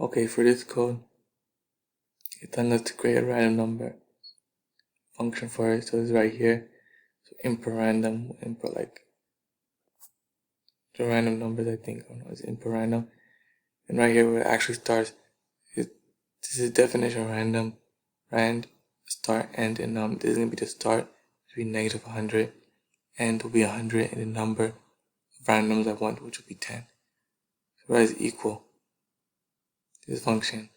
Okay, for this code, it tells us to create a random number function for it. So it's right here. So input random, we'll input like the random numbers, I think. Oh no, it's input random. And right here where it actually starts, this is definition random, rand, start, end, and this is gonna be the start, which will be negative 100, end will be 100, and the number of random numbers I want, which will be 10. So that is equal this function.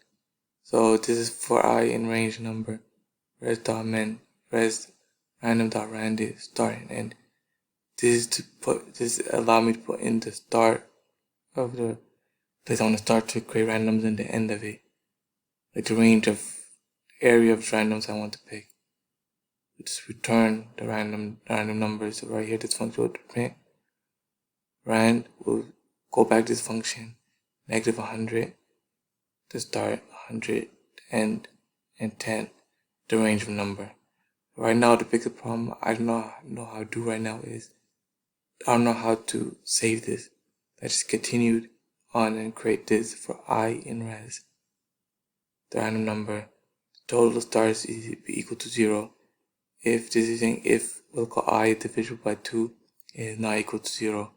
So this is for I in range number, res.men, res random.rand is start and end. This allow me to put in the start of the place I want to start to create randoms and the end of it. Like the range of area of randoms I want to pick. Just return the random numbers. So right here this function will print rand will go back to this function, negative 100 to start, 100 to end, and 10 the range of number. Right now to fix the problem I don't know how to do right now is I don't know how to save this. I just continued on and create this for I in res. The random number, the total stars is equal to 0. If this is saying if we'll call I divisible by 2 is not equal to 0.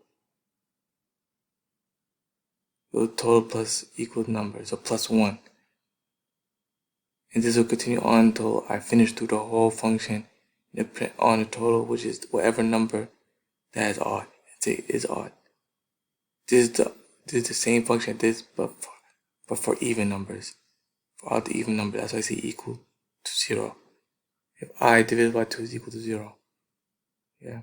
So total plus equal number, so plus 1. And this will continue on until I finish through the whole function and print on the total, which is whatever number that is odd. Is odd. This is the same function as this, but for even numbers. For all the even numbers, that's why I say equal to 0. If I divided by 2 is equal to 0. Yeah.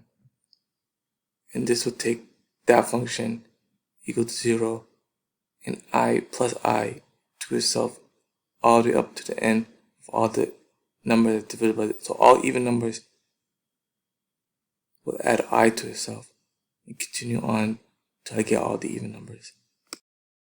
And this will take that function equal to 0 and I plus I to itself all the way up to the end of all the numbers divided by it. So all even numbers will add I to itself and continue on till I get all the even numbers.